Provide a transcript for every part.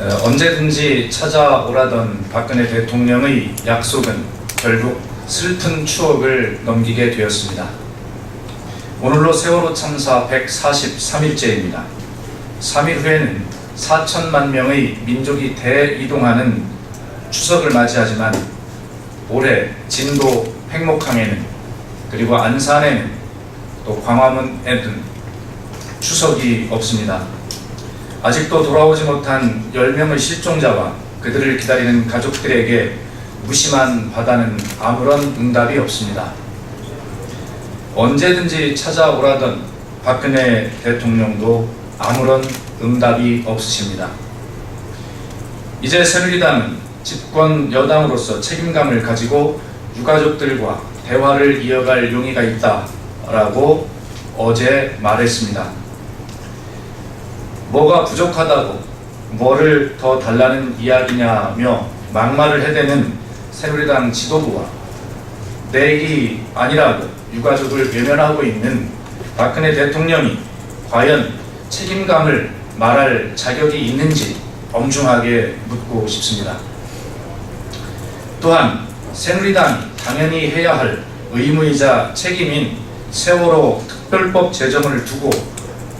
언제든지 찾아오라던 박근혜 대통령의 약속은 결국 슬픈 추억을 넘기게 되었습니다. 오늘로 세월호 참사 143일째입니다. 3일 후에는 4천만 명의 민족이 대이동하는 추석을 맞이하지만 올해 진도 팽목항에는 그리고 안산에는 또 광화문에는 추석이 없습니다. 아직도 돌아오지 못한 10명의 실종자와 그들을 기다리는 가족들에게 무심한 바다는 아무런 응답이 없습니다. 언제든지 찾아오라던 박근혜 대통령도 아무런 응답이 없으십니다. 이제 새누리당은 집권 여당으로서 책임감을 가지고 유가족들과 대화를 이어갈 용의가 있다라고 어제 말했습니다. 뭐가 부족하다고 뭐를 더 달라는 이야기냐며 막말을 해대는 새누리당 지도부와 내일이 아니라고 유가족을 외면하고 있는 박근혜 대통령이 과연 책임감을 말할 자격이 있는지 엄중하게 묻고 싶습니다. 또한 새누리당이 당연히 해야 할 의무이자 책임인 세월호 특별법 제정을 두고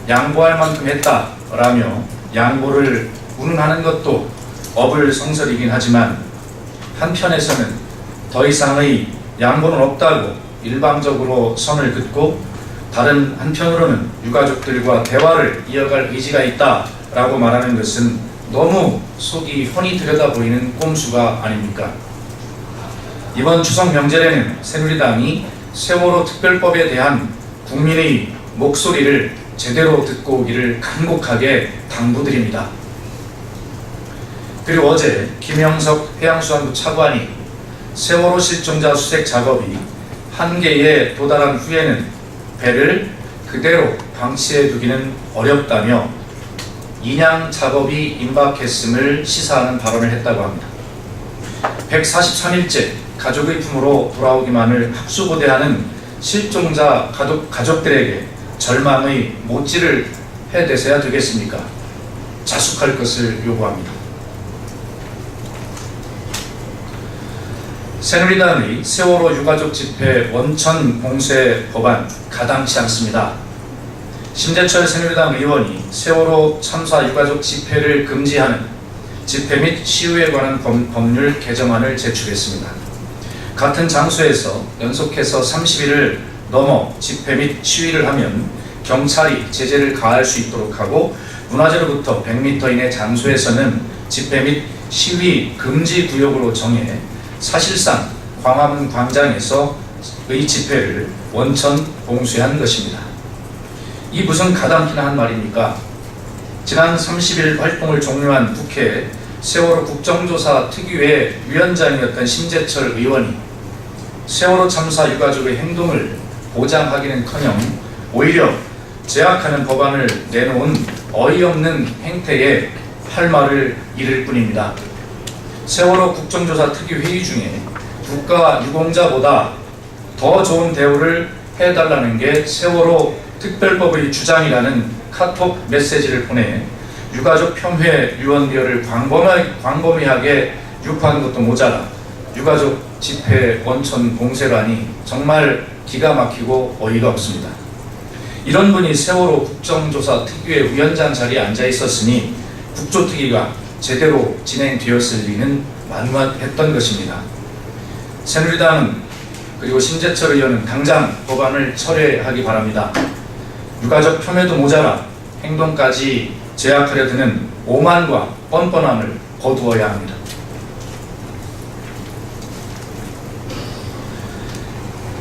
양보할 만큼 했다라며 양보를 운운하는 것도 어불성설이긴 하지만 한편에서는 더 이상의 양보는 없다고 일방적으로 선을 긋고 다른 한편으로는 유가족들과 대화를 이어갈 의지가 있다라고 말하는 것은 너무 속이 훤히 들여다보이는 꼼수가 아닙니까? 이번 추석 명절에는 새누리당이 세월호 특별법에 대한 국민의 목소리를 제대로 듣고 오기를 간곡하게 당부드립니다. 그리고 어제 김영석 해양수산부 차관이 세월호 실종자 수색 작업이 한계에 도달한 후에는 배를 그대로 방치해 두기는 어렵다며 인양 작업이 임박했음을 시사하는 발언을 했다고 합니다. 143일째 가족의 품으로 돌아오기만을 학수고대하는 실종자 가족들에게 절망의 못지를 해대서야 되겠습니까? 자숙할 것을 요구합니다. 새누리당의 세월호 유가족 집회 원천 봉쇄 법안 가당치 않습니다. 심재철 새누리당 의원이 세월호 참사 유가족 집회를 금지하는 집회 및 시위에 관한 법률 개정안을 제출했습니다. 같은 장소에서 연속해서 30일을 넘어 집회 및 시위를 하면 경찰이 제재를 가할 수 있도록 하고 문화재로부터 100m 이내 장소에서는 집회 및 시위 금지 구역으로 정해 사실상 광화문 광장에서의 집회를 원천 봉쇄한 것입니다. 이 무슨 가당키나 한 말입니까? 지난 30일 활동을 종료한 국회 세월호 국정조사 특위의 위원장이었던 심재철 의원이 세월호 참사 유가족의 행동을 보장하기는커녕 오히려 제약하는 법안을 내놓은 어이없는 행태에 할 말을 잃을 뿐입니다. 세월호 국정조사 특위 회의 중에 국가 유공자보다 더 좋은 대우를 해달라는 게 세월호 특별법의 주장이라는 카톡 메시지를 보내 유가족 평회 위원회를 광범위하게 유포하는 것도 모자라 유가족 집회 원천 봉쇄라니 정말 기가 막히고 어이가 없습니다. 이런 분이 세월호 국정조사 특위의 위원장 자리에 앉아 있었으니 국조특위가 제대로 진행되었을 리는 만무했던 것입니다. 새누리당은 그리고 심재철 의원은 당장 법안을 철회하기 바랍니다. 유가족 폄훼도 모자라 행동까지 제약하려 드는 오만과 뻔뻔함을 거두어야 합니다.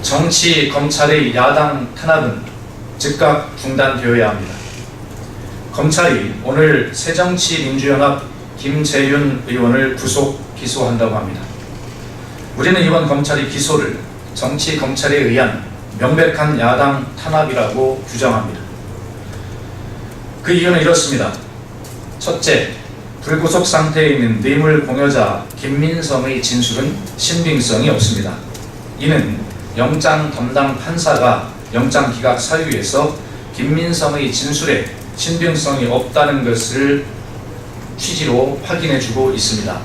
정치, 검찰의 야당 탄압은 즉각 중단되어야 합니다. 검찰이 오늘 새정치민주연합 김재윤 의원을 구속, 기소한다고 합니다. 우리는 이번 검찰의 기소를 정치 검찰에 의한 명백한 야당 탄압이라고 규정합니다. 그 이유는 이렇습니다. 첫째, 불구속 상태에 있는 뇌물 공여자 김민성의 진술은 신빙성이 없습니다. 이는 영장 담당 판사가 영장 기각 사유에서 김민성의 진술에 신빙성이 없다는 것을 취지로 확인해주고 있습니다.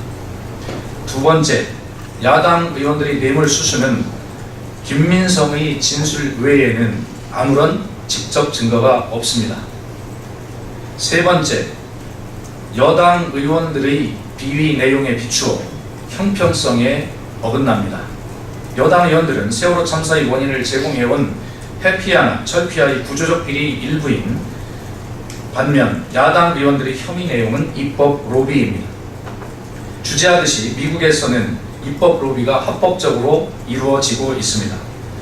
두 번째, 야당 의원들의 뇌물 수수는 김민성의 진술 외에는 아무런 직접 증거가 없습니다. 세 번째, 여당 의원들의 비위 내용에 비추어 형평성에 어긋납니다. 여당 의원들은 세월호 참사의 원인을 제공해온 회피아나 철피아의 구조적 비리 일부인 반면 야당 의원들의 혐의 내용은 입법 로비입니다. 주제하듯이 미국에서는 입법 로비가 합법적으로 이루어지고 있습니다.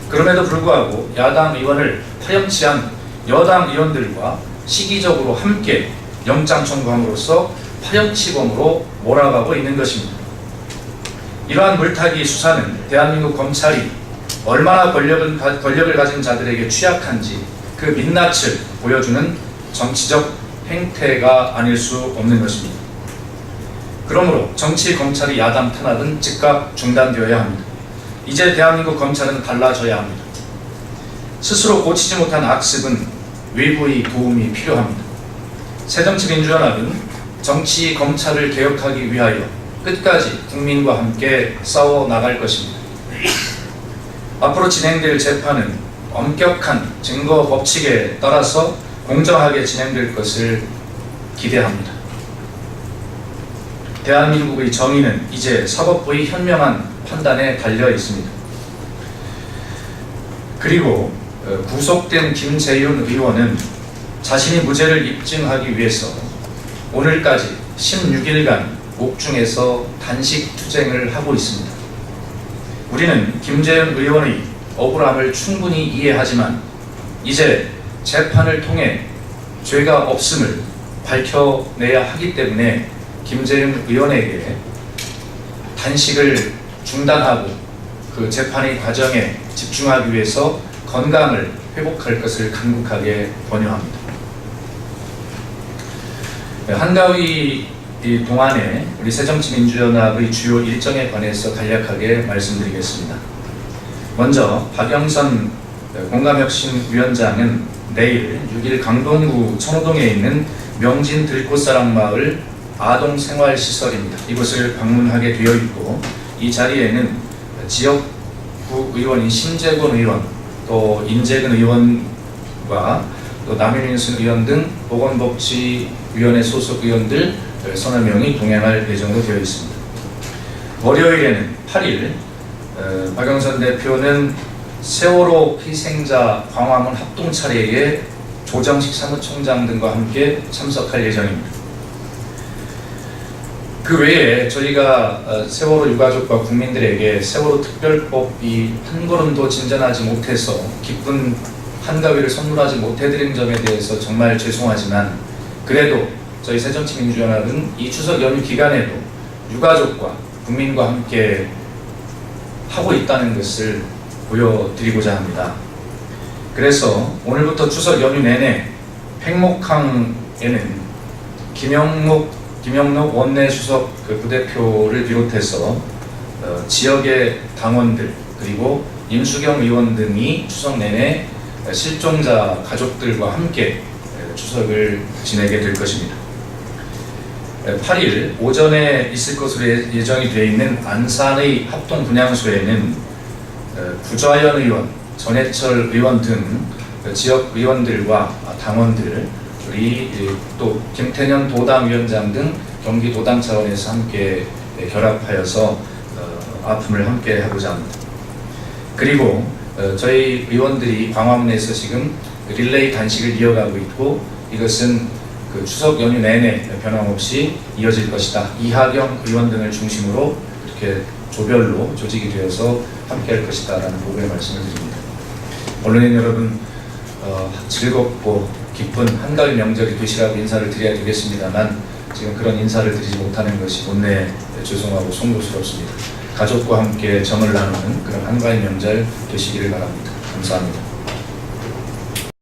그럼에도 불구하고 야당 의원을 파렴치한 여당 의원들과 시기적으로 함께 영장 청구함으로써 파렴치범으로 몰아가고 있는 것입니다. 이러한 물타기 수사는 대한민국 검찰이 얼마나 권력을 가진 자들에게 취약한지 그 민낯을 보여주는 정치적 행태가 아닐 수 없는 것입니다. 그러므로 정치 검찰이 야당 탄압은 즉각 중단되어야 합니다. 이제 대한민국 검찰은 달라져야 합니다. 스스로 고치지 못한 악습은 외부의 도움이 필요합니다. 새정치민주연합은 정치 검찰을 개혁하기 위하여 끝까지 국민과 함께 싸워 나갈 것입니다. 앞으로 진행될 재판은 엄격한 증거 법칙에 따라서 공정하게 진행될 것을 기대합니다. 대한민국의 정의는 이제 사법부의 현명한 판단에 달려 있습니다. 그리고 구속된 김재윤 의원은 자신이 무죄를 입증하기 위해서 오늘까지 16일간 옥중에서 단식 투쟁을 하고 있습니다. 우리는 김재윤 의원의 억울함을 충분히 이해하지만 이제 재판을 통해 죄가 없음을 밝혀내야 하기 때문에 김재윤 의원에게 단식을 중단하고 그 재판의 과정에 집중하기 위해서 건강을 회복할 것을 간곡하게 권유합니다. 한가위 동안에 우리 새정치민주연합의 주요 일정에 관해서 간략하게 말씀드리겠습니다. 먼저 박영선 공감혁신위원장은 내일 6일 강동구 천호동에 있는 명진 들꽃사랑마을 아동생활시설입니다. 이곳을 방문하게 되어 있고 이 자리에는 지역구 의원인 신재곤 의원, 또 인재근 의원과 또 남윤순 의원 등 보건복지위원회 소속 의원들 서너 명이 동행할 예정으로 되어 있습니다. 월요일에는 8일 박영선 대표는 세월호 희생자 광화문 합동 차례에 조정식 사무총장 등과 함께 참석할 예정입니다. 그 외에 저희가 세월호 유가족과 국민들에게 세월호 특별법이 한 걸음도 진전하지 못해서 기쁜 한가위를 선물하지 못해드린 점에 대해서 정말 죄송하지만 그래도 저희 새정치민주연합은 이 추석 연휴 기간에도 유가족과 국민과 함께 하고 있다는 것을 보여드리고자 합니다. 그래서 오늘부터 추석 연휴 내내 팽목항에는 김영록 원내수석 부대표를 비롯해서 지역의 당원들 그리고 임수경 의원 등이 추석 내내 실종자 가족들과 함께 추석을 지내게 될 것입니다. 8일 오전에 있을 것으로 예정이 되어 있는 안산의 합동 분향소에는 구좌연 의원, 전해철 의원 등 지역 의원들과 당원들, 우리 또 김태년 도당위원장 등 경기도당 차원에서 함께 결합하여서 아픔을 함께 하고자 합니다. 그리고 저희 의원들이 광화문에서 지금 릴레이 단식을 이어가고 있고 이것은 그 추석 연휴 내내 변함없이 이어질 것이다. 이하경 의원 등을 중심으로 이렇게 조별로 조직이 되어서 함께 할 것이다 라는 보고의 말씀을 드립니다. 언론인 여러분 즐겁고 기쁜 한가위 명절이 되시라고 인사를 드려야 되겠습니다만 지금 그런 인사를 드리지 못하는 것이 본래 죄송하고 송구스럽습니다. 가족과 함께 정을 나누는 그런 한가위 명절 되시기를 바랍니다. 감사합니다.